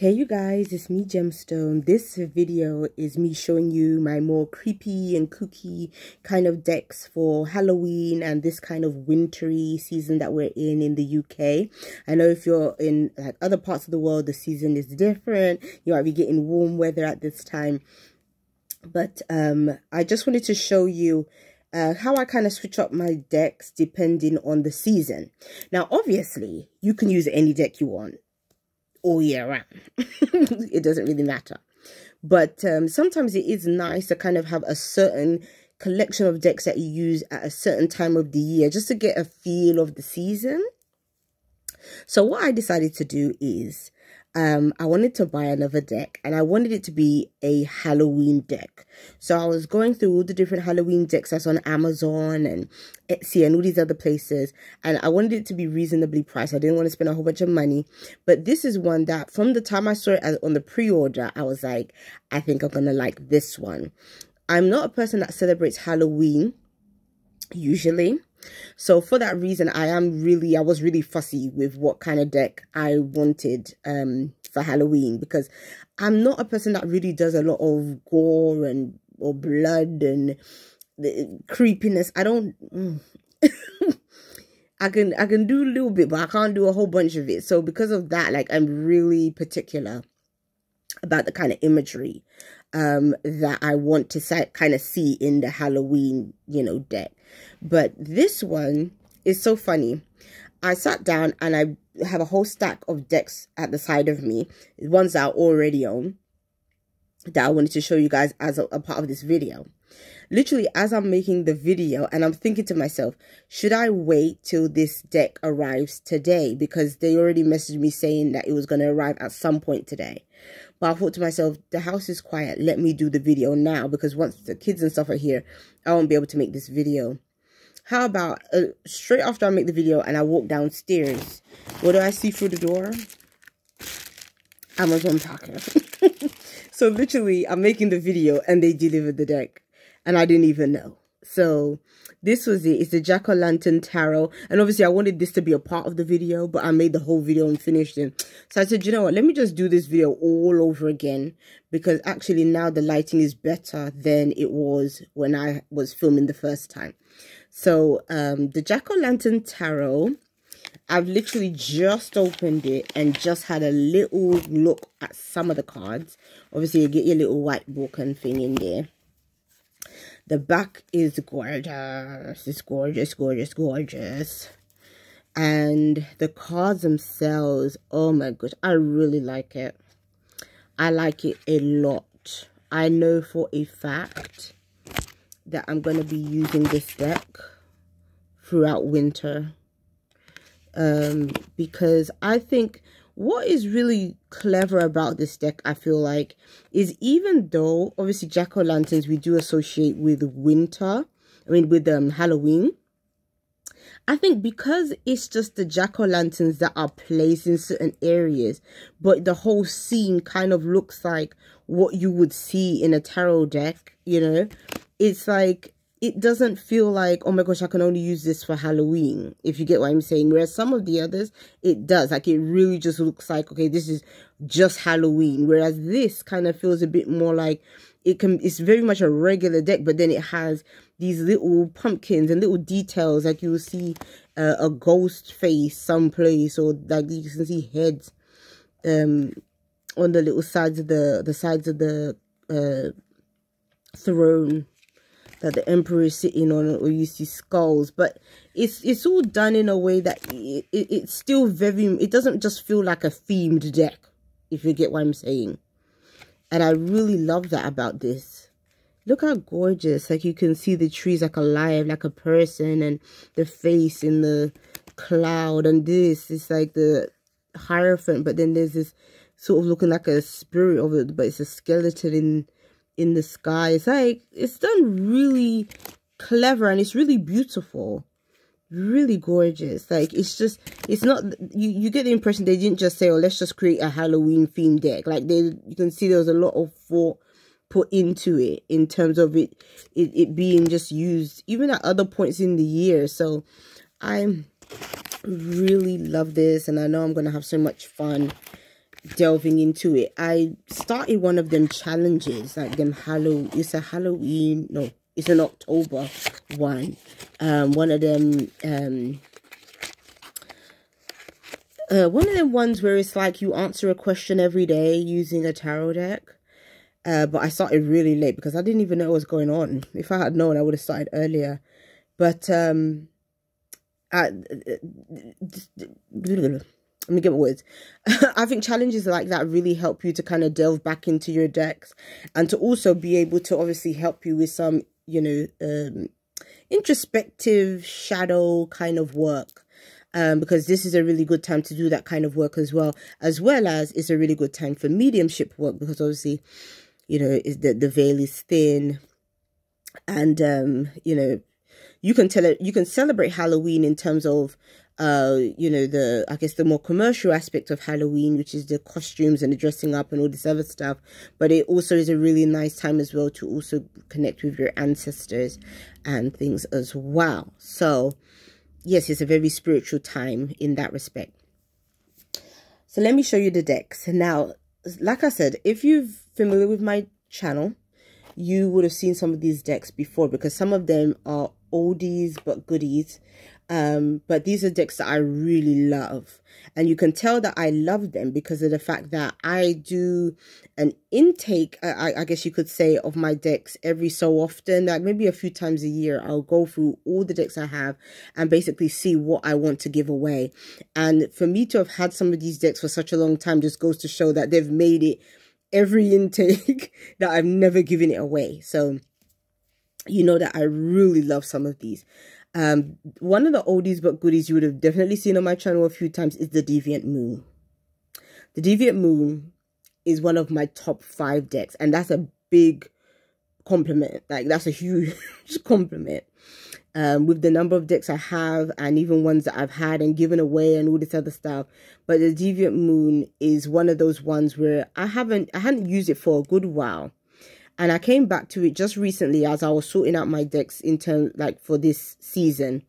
Hey you guys, it's me Gemstone. This video is me showing you my more creepy and kooky kind of decks for Halloween and this kind of wintry season that we're in the UK. I know if you're in like other parts of the world, the season is different. You might be getting warm weather at this time. But I just wanted to show you how I kind of switch up my decks depending on the season. Now, obviously, you can use any deck you want all year round. It doesn't really matter, but sometimes it is nice to kind of have a certain collection of decks that you use at a certain time of the year just to get a feel of the season. So what I decided to do is I wanted to buy another deck, and I wanted it to be a Halloween deck. So I was going through all the different Halloween decks that's on Amazon and Etsy and all these other places, and I wanted it to be reasonably priced. I didn't want to spend a whole bunch of money, but this is one that from the time I saw it on the pre-order, I was like, I think I'm gonna like this one. I'm not a person that celebrates Halloween usually, so for that reason, I was really fussy with what kind of deck I wanted for Halloween, because I'm not a person that really does a lot of gore or blood and the creepiness. I don't I can do a little bit, but I can't do a whole bunch of it. So because of that, like, I'm really particular about the kind of imagery that I want to kind of see in the Halloween, deck. But this one is so funny. I sat down and I have a whole stack of decks at the side of me, ones that I already own, that I wanted to show you guys as a part of this video. Literally, as I'm making the video, and I'm thinking to myself, should I wait till this deck arrives today? Because they already messaged me saying that it was going to arrive at some point today. But I thought to myself, the house is quiet. Let me do the video now, because once the kids and stuff are here, I won't be able to make this video. How about straight after I make the video and I walk downstairs, what do I see through the door? Amazon packer. So literally, I'm making the video and they delivered the deck, and I didn't even know. So this was it. It's the Jackolantern tarot, and obviously I wanted this to be a part of the video, but I made the whole video and finished it. So I said, you know what, let me just do this video all over again, because actually now the lighting is better than it was when I was filming the first time. So the Jackolantern tarot, I've literally just opened it and just had a little look at some of the cards. Obviously, you get your little white book and thing in there. The back is gorgeous. It's gorgeous, gorgeous, gorgeous. And the cards themselves, oh my gosh, I really like it. I like it a lot. I know for a fact that I'm going to be using this deck throughout winter. Because I think what is really clever about this deck, I feel like, is even though obviously jack-o'-lanterns we do associate with winter, with Halloween, I think because it's just the jack-o'-lanterns that are placed in certain areas, but the whole scene kind of looks like what you would see in a tarot deck, it's like, it doesn't feel like, oh my gosh, I can only use this for Halloween, if you get what I'm saying. Whereas some of the others, it does. Like, it really just looks like, okay, this is just Halloween. Whereas this kind of feels a bit more like it's very much a regular deck, but then it has these little pumpkins and little details. Like, you will see a ghost face someplace, or like you can see heads on the little sides of the throne that the emperor is sitting on, or you see skulls. But it's all done in a way that it's still it doesn't just feel like a themed deck, if you get what I'm saying. And I really love that about this. Look how gorgeous. Like, you can see the trees like alive, like a person, and the face in the cloud. And this is like the Hierophant, but then there's this sort of looking like a spirit of it, but it's a skeleton in the sky. It's like, it's done really clever, and it's really beautiful, really gorgeous. Like, it's not, you get the impression they didn't just say, oh, let's just create a Halloween themed deck. Like, you can see there was a lot of thought put into it in terms of it being just used even at other points in the year. So I really love this, and I know I'm gonna have so much fun delving into it. I started one of them challenges, like them it's a Halloween, no, it's an October one. One of them ones where it's like you answer a question every day using a tarot deck. But I started really late because I didn't even know what was going on. If I had known, I would have started earlier. But let me get my words. I think challenges like that really help you to kind of delve back into your decks, and to also be able to obviously help you with some, you know, introspective shadow kind of work. Because this is a really good time to do that kind of work as well as it's a really good time for mediumship work, because obviously, you know, the veil is thin, and you know, you can celebrate Halloween in terms of you know, I guess the more commercial aspect of Halloween, which is the costumes and the dressing up and all this other stuff. But it also is a really nice time as well to also connect with your ancestors and things as well. So yes, it's a very spiritual time in that respect. So let me show you the decks. Now, like I said, if you're familiar with my channel, you would have seen some of these decks before, because some of them are oldies but goodies. But these are decks that I really love, and you can tell that I love them because of the fact that I do an intake, I guess you could say, of my decks every so often, like maybe a few times a year. I'll go through all the decks I have and basically see what I want to give away. And for me to have had some of these decks for such a long time just goes to show that they've made it every intake that I've never given it away. So you know that I really love some of these. One of the oldies but goodies you would have definitely seen on my channel a few times is the Deviant Moon. The Deviant Moon is one of my top 5 decks, and that's a big compliment. Like, that's a huge compliment. With the number of decks I have, and even ones that I've had and given away and all this other stuff. But the Deviant Moon is one of those ones where I hadn't used it for a good while. And I came back to it just recently as I was sorting out my decks in terms, like, for this season.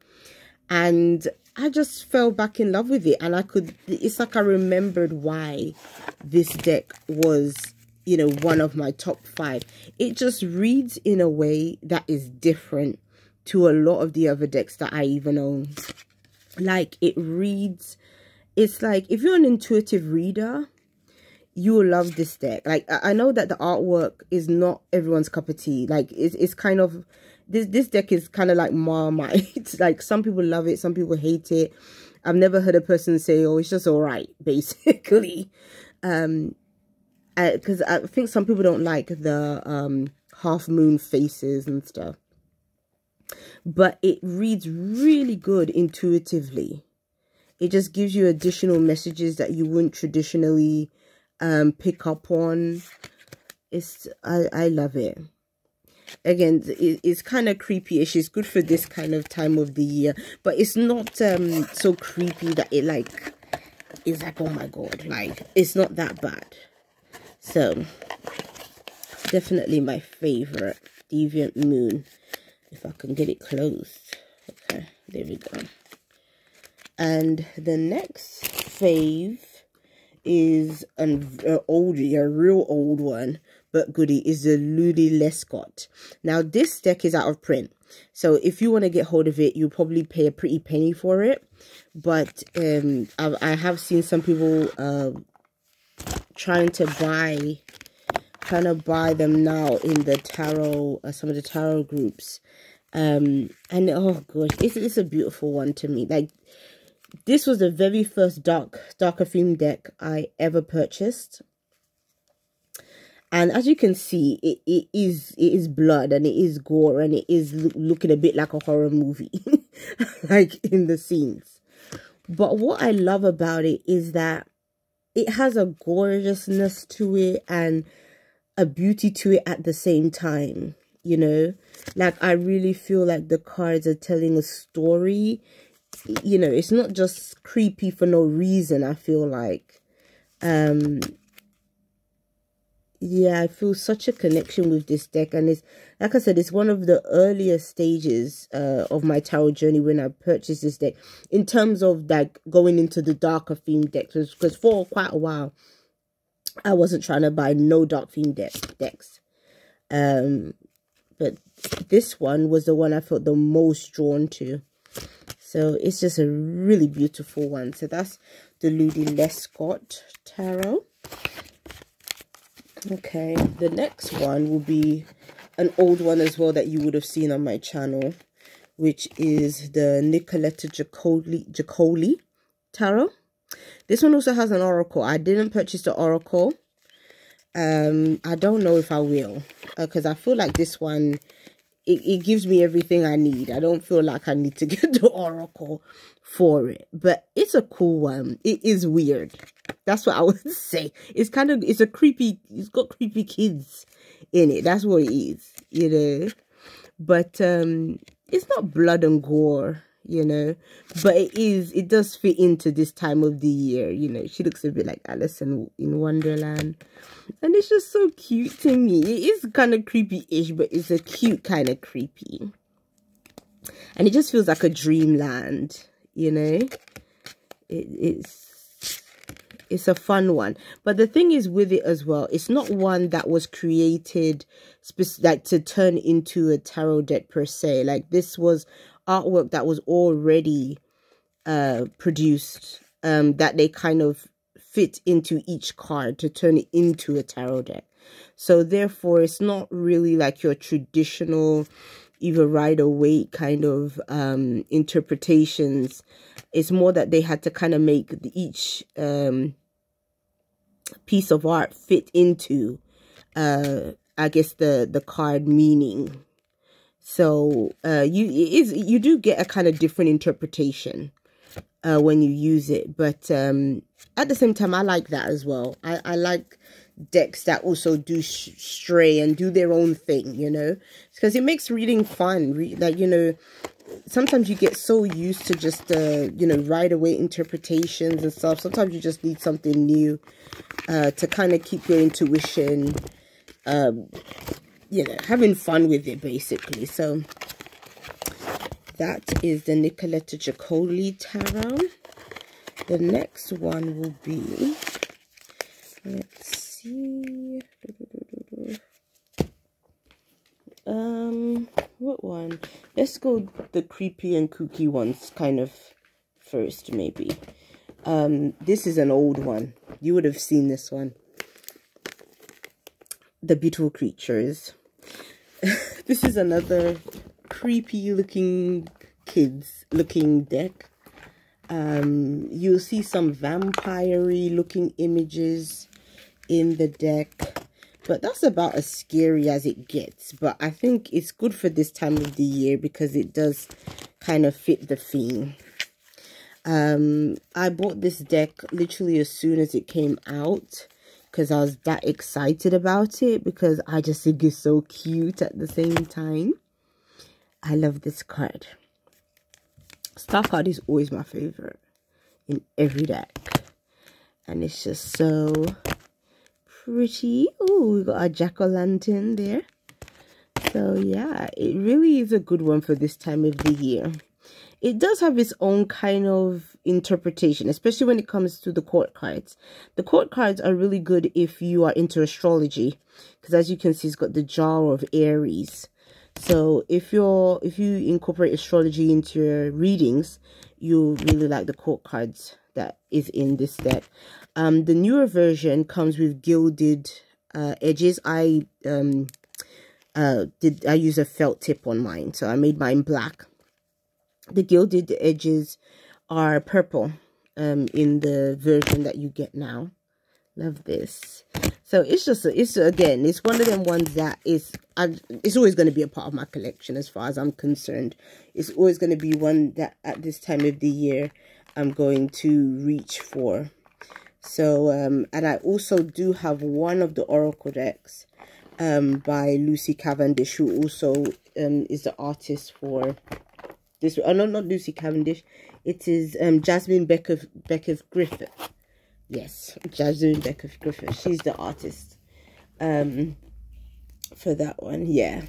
And I just fell back in love with it. And it's like I remembered why this deck was, you know, one of my top 5. It just reads in a way that is different to a lot of the other decks that I even own. Like, it reads, it's like, if you're an intuitive reader, you will love this deck. Like, I know that the artwork is not everyone's cup of tea. Like, it's kind of, this deck is kind of like Marmite. Like, some people love it, some people hate it. I've never heard a person say, oh, it's just all right, basically. Because I think some people don't like the half moon faces and stuff. But it reads really good intuitively. It just gives you additional messages that you wouldn't traditionally pick up on. I love it. Again, it's kind of creepy-ish. It's good for this kind of time of the year, but it's not so creepy that it like is like, oh my god, like, it's not that bad. So definitely my favorite, Deviant Moon. If I can get it closed. Okay, there we go. And the next fave is an oldie, a real old one, but goodie, is the lescott. Now, this deck is out of print. So if you want to get hold of it, you'll probably pay a pretty penny for it. But I have seen some people trying to buy them now in the tarot, some of the tarot groups. And oh gosh, it's a beautiful one to me. Like, this was the very first darker theme deck I ever purchased. And as you can see, it is blood, and it is gore, and it is looking a bit like a horror movie, like in the scenes. But what I love about it is that it has a gorgeousness to it and a beauty to it at the same time, you know? Like, I really feel like the cards are telling a story. You know, it's not just creepy for no reason, I feel like. Yeah, I feel such a connection with this deck. And it's, like I said, it's one of the earlier stages of my tarot journey when I purchased this deck. In terms of, like, going into the darker theme decks. Because for quite a while, I wasn't trying to buy no dark theme decks. But this one was the one I felt the most drawn to. So it's just a really beautiful one. So that's the lescott tarot. Okay, the next one will be an old one as well that you would have seen on my channel, which is the Nicoletta jacoley tarot. This one also has an oracle. I didn't purchase the oracle. I don't know if I will, because I feel like this one, it gives me everything I need. I don't feel like I need to get the oracle for it, but it's a cool one. It is weird. That's what I would say. It's a creepy, it's got creepy kids in it. That's what it is, you know. But it's not blood and gore, you know, but it does fit into this time of the year, you know. She looks a bit like Alice in Wonderland, and it's just so cute to me. It is kind of creepy-ish, but it's a cute kind of creepy, and it just feels like a dreamland, you know. It's a fun one. But the thing is with it as well, it's not one that was created like to turn into a tarot deck per se. Like, this was artwork that was already produced, that they kind of fit into each card to turn it into a tarot deck. So therefore, it's not really like your traditional either Rider-Waite kind of interpretations. It's more that they had to kind of make each piece of art fit into I guess the card meaning. So you do get a kind of different interpretation when you use it, but at the same time, I like that as well. I like decks that also do stray and do their own thing, you know, because it makes reading fun. Like, you know, sometimes you get so used to just you know, Rider-Waite interpretations and stuff. Sometimes you just need something new to kind of keep your intuition, you know, having fun with it, basically. So that is the Nicoletta jacoley tarot. The next one will be, let's see, what one? Let's go the creepy and kooky ones kind of first, maybe. This is an old one. You would have seen this one. The Beautiful Creatures. This is another creepy looking kids looking deck. You'll see some vampire-y looking images in the deck, but that's about as scary as it gets. But I think it's good for this time of the year because it does kind of fit the theme. I bought this deck literally as soon as it came out because I was that excited about it, because I just think it's so cute at the same time. I love this card. Star card is always my favorite in every deck, and it's just so pretty. Oh, we got a jack-o'-lantern there. So yeah, it really is a good one for this time of the year. It does have its own kind of interpretation, especially when it comes to the court cards. The court cards are really good if you are into astrology, because as you can see, it's got the jar of Aries. So if you incorporate astrology into your readings, you really like the court cards that is in this deck. The newer version comes with gilded edges. I use a felt tip on mine, so I made mine black. The gilded edges are purple in the version that you get now. Love this. So it's just again, it's one of them ones that it's always going to be a part of my collection as far as I'm concerned. It's always going to be one that at this time of the year I'm going to reach for. So and I also do have one of the oracle decks by Lucy Cavendish, who also is the artist for this. Oh no, not Lucy Cavendish. It is Jasmine Becker Griffith. Yes, Jasmine Becker Griffith. She's the artist for that one. Yeah,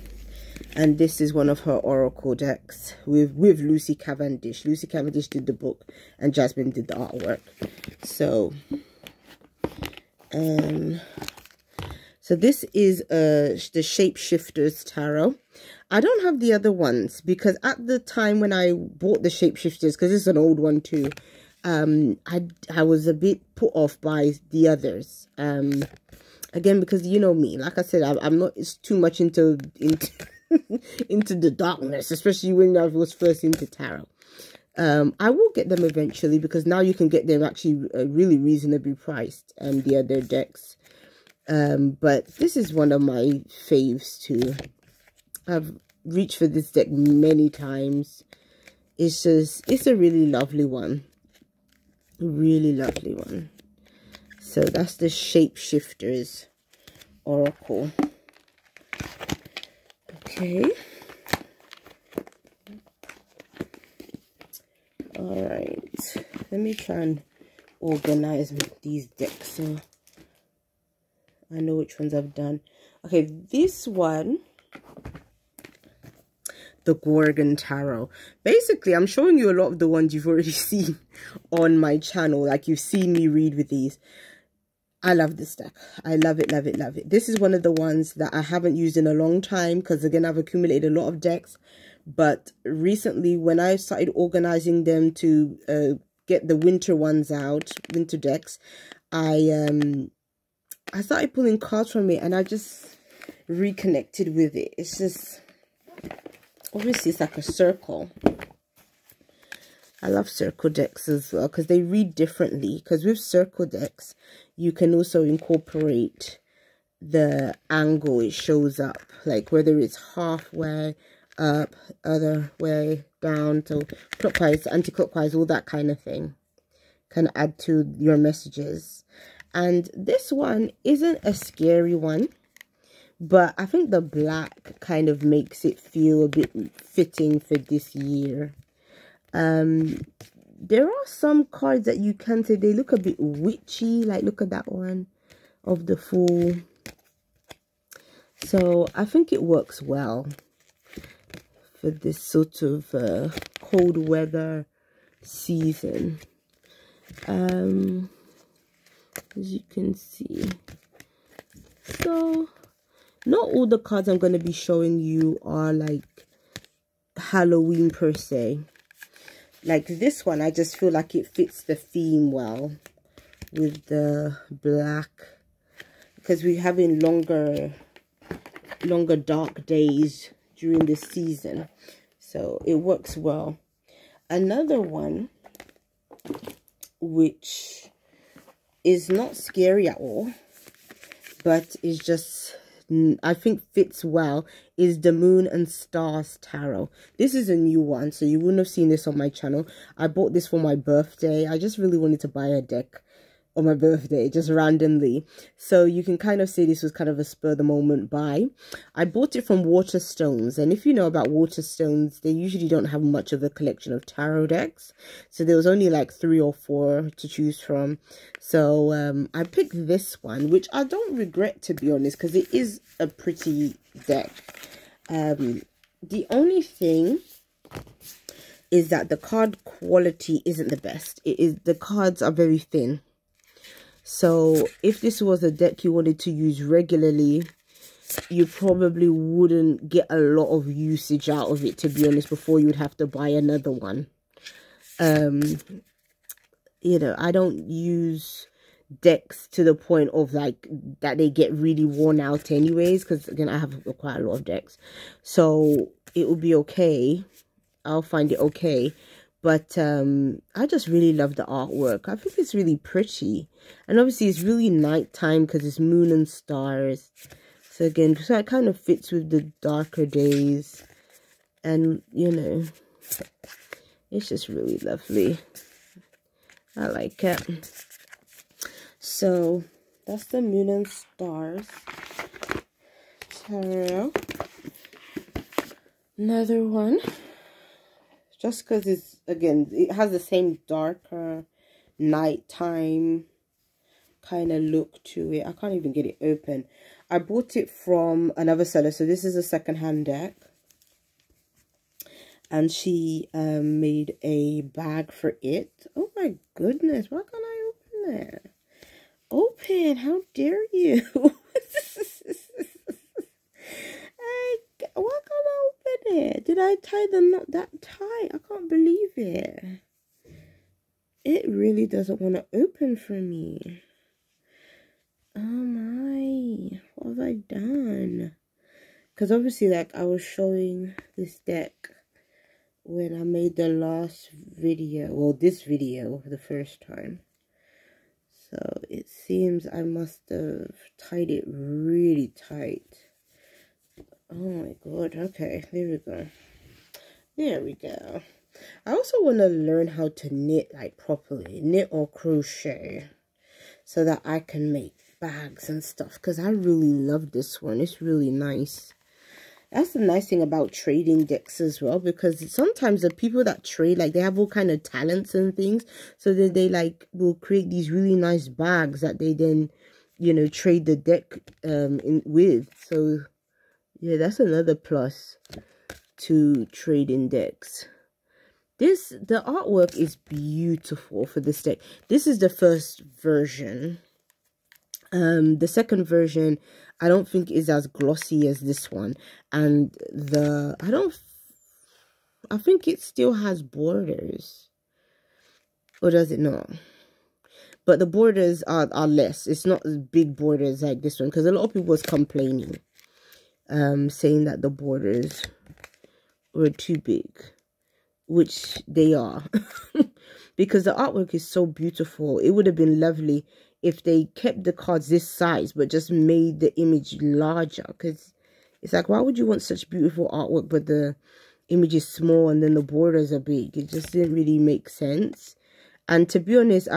and this is one of her oracle decks with Lucy Cavendish. Lucy Cavendish did the book, and Jasmine did the artwork. So So this is the Shapeshifters Tarot. I don't have the other ones because at the time when I bought the Shapeshifters, because this is an old one too, I was a bit put off by the others. Again, because you know me, like I said, I'm not too much into into the darkness, especially when I was first into tarot. I will get them eventually because now you can get them actually really reasonably priced, the other decks. But this is one of my faves too. I've reached for this deck many times. It's a really lovely one. Really lovely one. So that's the Shapeshifters Oracle. Okay. All right. Let me try and organize these decks so I know which ones I've done. Okay, this one, the Gorgon Tarot. Basically, I'm showing you a lot of the ones you've already seen on my channel. Like, you've seen me read with these. I love this deck. I love it, love it, love it. This is one of the ones that I haven't used in a long time because, again, I've accumulated a lot of decks. But recently, when I started organizing them to get the winter ones out, winter decks, I started pulling cards from it and I just reconnected with it. It's just, obviously, it's like a circle. I love circle decks as well because they read differently. Because with circle decks, you can also incorporate the angle it shows up. Like whether it's halfway up, other way down, so clockwise, anti-clockwise, all that kind of thing. Can add to your messages. And this one isn't a scary one. But I think the black kind of makes it feel a bit fitting for this year. There are some cards that you can say they look a bit witchy. Like, look at that one of the Fool. So I think it works well for this sort of cold weather season. As you can see. So not all the cards I'm going to be showing you are like Halloween per se. Like this one, I just feel like it fits the theme well with the black. Because we're having longer dark days during this season. So it works well. Another one, which is not scary at all, but is just, I think fits well, is the Moon and Stars Tarot. This is a new one, so you wouldn't have seen this on my channel. I bought this for my birthday. I just really wanted to buy a deck on my birthday, just randomly. So you can kind of say this was kind of a spur-of-the-moment buy. I bought it from Waterstones, and if you know about Waterstones, they usually don't have much of a collection of tarot decks. So there was only like 3 or 4 to choose from. So I picked this one, which I don't regret, to be honest, because it is a pretty deck. The only thing is that the card quality isn't the best. The cards are very thin. So if this was a deck you wanted to use regularly, you probably wouldn't get a lot of usage out of it, to be honest, before you would have to buy another one. You know, I don't use decks to the point of like that they get really worn out anyways, because again, I have quite a lot of decks. So it will be okay. I'll find it okay. But I just really love the artwork. I think it's really pretty. And obviously it's really nighttime because it's moon and stars. So again, so it kind of fits with the darker days. And, you know, it's just really lovely. I like it. So that's the Moon and Stars Tarot. Another one. Just because it's, again, it has the same darker nighttime kind of look to it. I can't even get it open. I bought it from another seller. So this is a secondhand deck. And she made a bag for it. Oh my goodness, why can't I open it? open. How dare you? Why can't I open it? Did I tie the knot that tight? I can't believe it. It really doesn't want to open for me. Oh my, what have I done? Because obviously, like, I was showing this deck when I made the last video, well, this video the first time. So it seems I must have tied it really tight. Oh my god, okay, there we go. There we go. I also want to learn how to knit, like, properly. Knit or crochet. So that I can make bags and stuff. Because I really love this one. It's really nice. That's the nice thing about trading decks as well. Because sometimes the people that trade, like, they have all kind of talents and things. So that they, like, will create these really nice bags that they then, you know, trade the deck with. So, yeah, that's another plus to trading decks. The artwork is beautiful for this deck. This is the first version. The second version, I don't think is as glossy as this one. And I think it still has borders. Or does it not? But the borders are less. It's not as big borders like this one. Because a lot of people was complaining. Saying that the borders were too big. Which they are. Because the artwork is so beautiful. It would have been lovely if they kept the cards this size, but just made the image larger. Because it's like, why would you want such beautiful artwork, but the image is small and then the borders are big? It just didn't really make sense. And to be honest,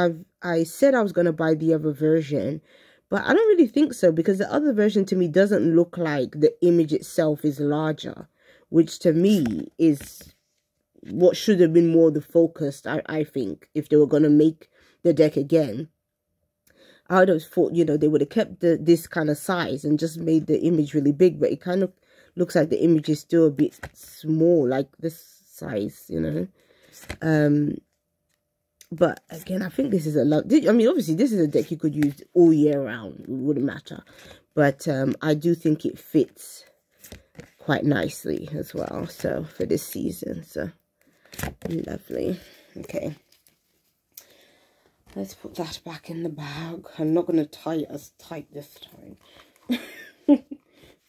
I said I was going to buy the other version, but I don't really think so. Because the other version to me doesn't look like the image itself is larger. Which to me is what should have been more the focus, I think, if they were going to make the deck again. I would have thought, you know, they would have kept this kind of size and just made the image really big. But it kind of looks like the image is still a bit small, like this size, you know. But again, I think this is a lot. I mean, obviously, this is a deck you could use all year round. It wouldn't matter. But I do think it fits quite nicely as well. So, for this season. So, lovely. Okay. Let's put that back in the bag. I'm not going to tie it as tight this time.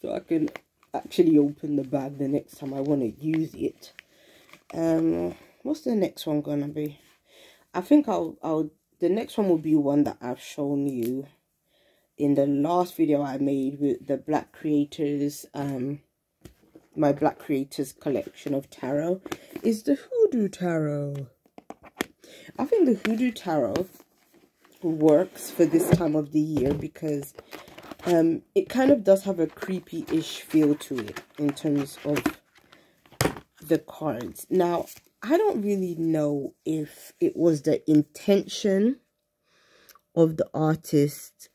So I can actually open the bag the next time I want to use it. What's the next one going to be? I think the next one will be one that I've shown you in the last video I made with the Black Creators, my Black Creators collection of tarot, is the Hoodoo Tarot. I think the Hoodoo Tarot works for this time of the year because it kind of does have a creepy-ish feel to it in terms of the cards. Now, I don't really know if it was the intention of the artist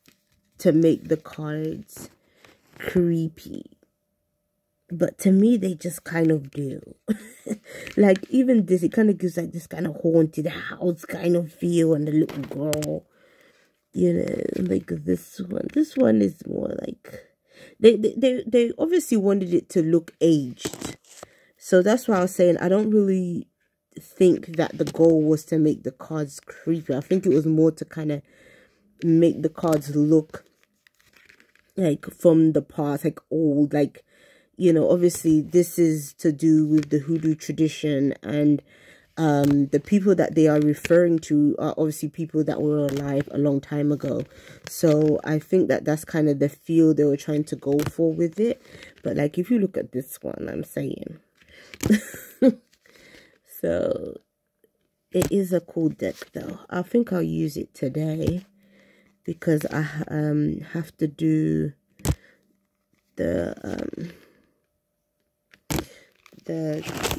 to make the cards creepy. But to me, they just kind of do. Like, even this, it kind of gives like this kind of haunted house kind of feel. And the little girl, you know, like this one. This one is more like, they obviously wanted it to look aged. So that's why I was saying, I don't really think that the goal was to make the cards creepy. I think it was more to kind of make the cards look like from the past, like old, like, you know, obviously this is to do with the Hoodoo tradition, and the people that they are referring to are obviously people that were alive a long time ago. So I think that that's kind of the feel they were trying to go for with it. But like, if you look at this one, I'm saying. So it is a cool deck though. I think I'll use it today because I have to do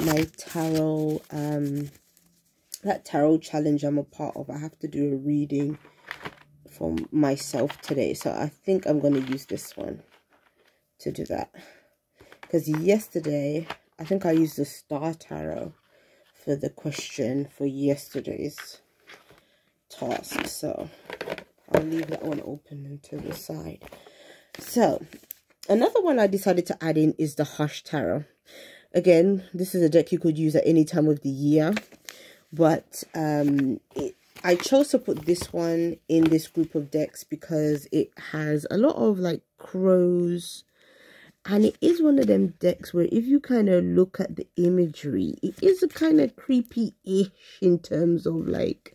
my tarot that tarot challenge I'm a part of. I have to do a reading for myself today, so I think I'm going to use this one to do that, because yesterday I think I used the Star Tarot for the question for yesterday's task. So I'll leave that one open until the side. So another one I decided to add in is the Hush Tarot. Again, this is a deck you could use at any time of the year, but I chose to put this one in this group of decks because it has a lot of like crows, and it is one of them decks where if you kind of look at the imagery, it is a kind of creepy-ish in terms of like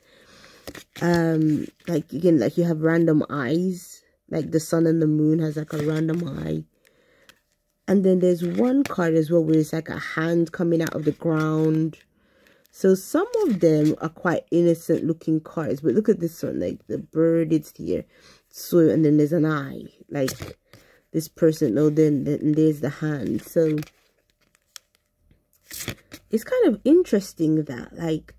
again, like you have random eyes, like the sun and the moon has like a random eye. And then there's one card as well where it's like a hand coming out of the ground. So some of them are quite innocent looking cards, but look at this one, like the bird is here. So, and then there's an eye, like this person, oh, then there's the hand. So it's kind of interesting that like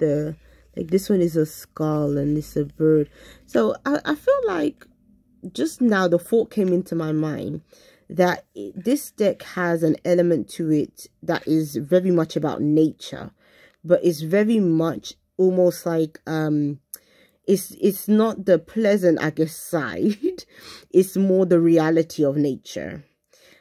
this one is a skull and this is a bird. So I feel like just now the thought came into my mind that this deck has an element to it that is very much about nature, but it's very much almost like it's not the pleasant, I guess, side. It's more the reality of nature.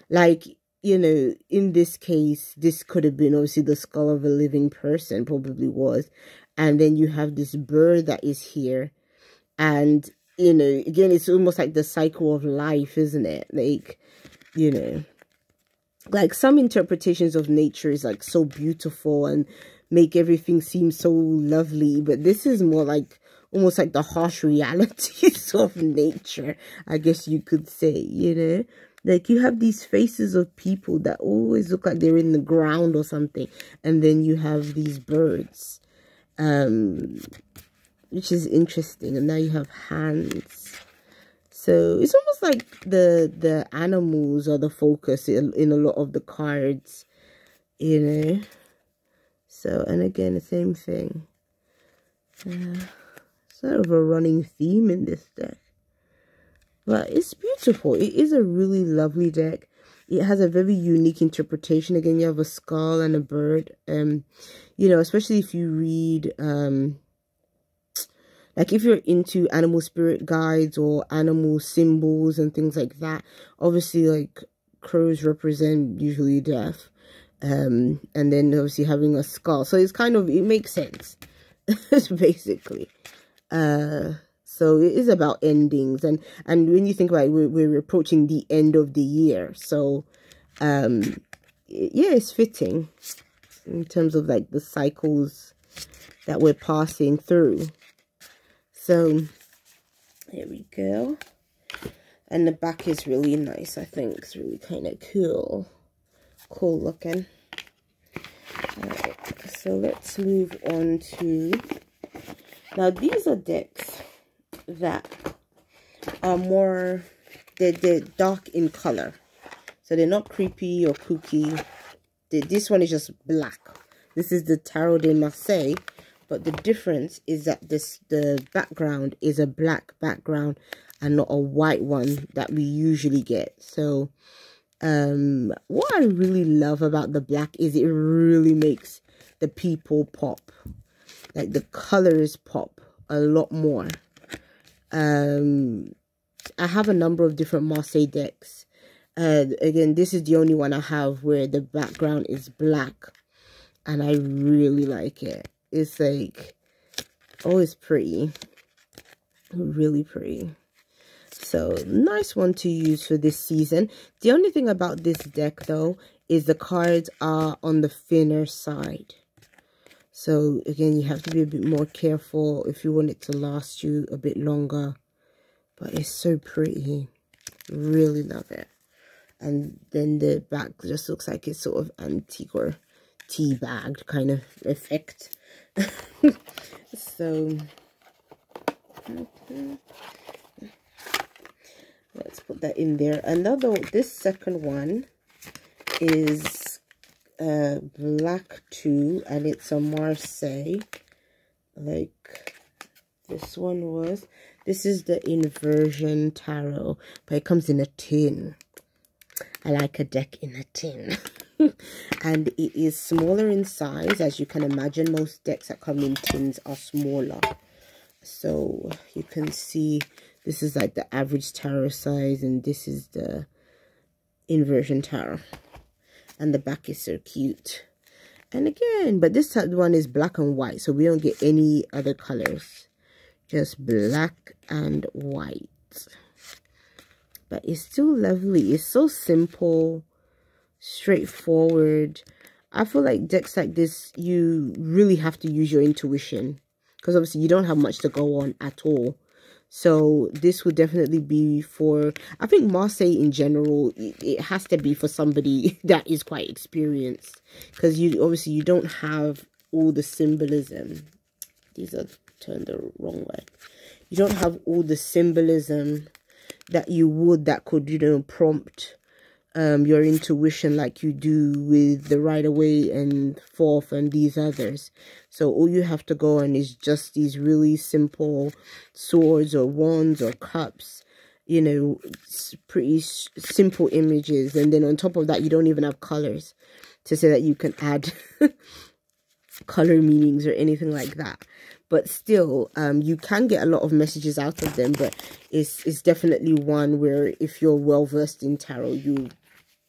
Like, you know, in this case, this could have been obviously the skull of a living person, probably was. And then you have this bird that is here. And, you know, again, it's almost like the cycle of life, isn't it? Like, you know, like some interpretations of nature is like so beautiful and make everything seem so lovely. But this is more like almost like the harsh realities of nature, I guess you could say, you know. Like you have these faces of people that always look like they're in the ground or something. And then you have these birds, which is interesting. And now you have hands. So it's almost like the animals are the focus in a lot of the cards, you know. So, and again, the same thing. Sort of a running theme in this deck. But it's beautiful. It is a really lovely deck. It has a very unique interpretation. Again, you have a skull and a bird. You know, especially if you read, like if you're into animal spirit guides or animal symbols and things like that. Obviously, like crows represent usually death. And then obviously having a skull. So it's kind of, it makes sense, basically. So it is about endings, and when you think about it, we're approaching the end of the year, so yeah, it's fitting in terms of like the cycles that we're passing through. So here we go, and the back is really nice. I think it's really kind of cool looking. All right, so let's move on to, now these are decks that are more, they're dark in color, so they're not creepy or kooky. This one is just black. This is the Tarot de Marseille, but the difference is that the background is a black background and not a white one that we usually get. So what I really love about the black is it really makes the people pop, like the colors pop a lot more. I have a number of different Marseille decks. Again, this is the only one I have where the background is black, and I really like it. It's like, oh, it's pretty, really pretty. So nice one to use for this season. The only thing about this deck though is the cards are on the thinner side. So again, you have to be a bit more careful if you want it to last you a bit longer. But it's so pretty. Really love it. And then the back just looks like it's sort of antique or tea-bagged kind of effect. So, okay. Let's put that in there. This second one is black too, and it's a Marseille, like this one was. This is the inversion tarot, but it comes in a tin. I like a deck in a tin. And it is smaller in size, as you can imagine. Most decks that come in tins are smaller. So you can see This is like the average tarot size, and this is the inversion tarot. And the back is so cute. And again, but this one is black and white, so we don't get any other colors. Just black and white. But it's still lovely. It's so simple, straightforward. I feel like decks like this, you really have to use your intuition, because obviously you don't have much to go on at all. So this would definitely be for, I think Marseille in general, it has to be for somebody that is quite experienced, because you don't have all the symbolism. These are turned the wrong way. You don't have all the symbolism that you would, that could, you know, prompt your intuition like you do with the Rider-Waite and Fourth and these others. So all you have to go on is just these really simple swords or wands or cups, you know, pretty simple images. And then on top of that, you don't even have colors to say that you can add color meanings or anything like that. But still, you can get a lot of messages out of them, but it's definitely one where if you're well versed in tarot, you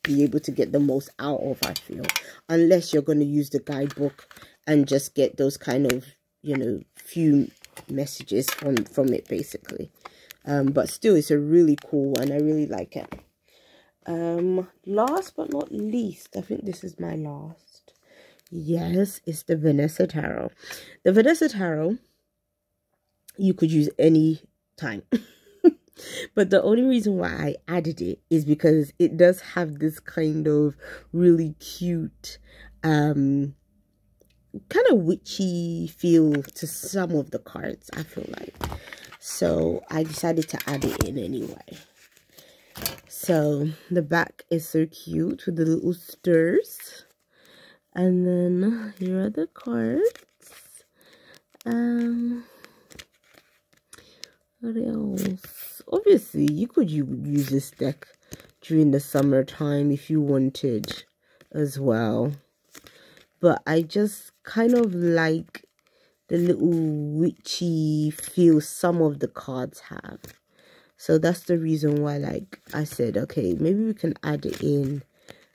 be able to get the most out of, I feel, unless you're going to use the guidebook and just get those kind of, you know, few messages from it basically. But still, it's a really cool one. I really like it. Last but not least, I think this is my last. Yes, it's the Vanessa tarot. The Vanessa tarot you could use any time. But the only reason why I added it is because it does have this kind of really cute, kind of witchy feel to some of the cards, I feel like. So I decided to add it in anyway. So the back is so cute with the little stirs. And then here are the cards. What else? Obviously, you could use this deck during the summertime if you wanted as well. But I just kind of like the little witchy feel some of the cards have. So that's the reason why, like I said, okay, maybe we can add it in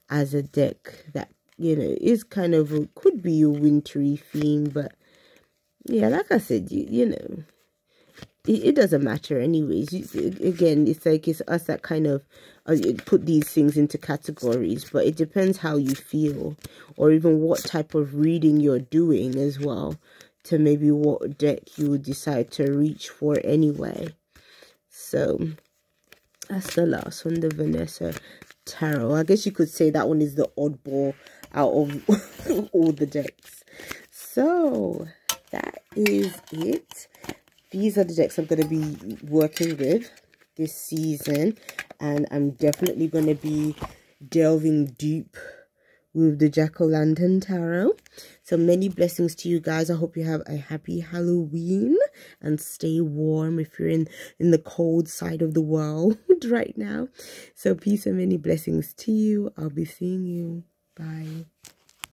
as a deck that, you know, is kind of could be a wintry theme. But yeah, like I said, you know, it doesn't matter anyways. Again, it's like it's us that kind of put these things into categories, but it depends how you feel, or even what type of reading you're doing as well, to maybe what deck you would decide to reach for anyway. So that's the last one, the Vanessa tarot. I guess you could say that one is the oddball out of all the decks. So that is it. These are the decks I'm going to be working with this season, and I'm definitely going to be delving deep with the Jackolantern tarot. So many blessings to you guys. I hope you have a happy Halloween and stay warm if you're in the cold side of the world right now. So peace and many blessings to you. I'll be seeing you. Bye.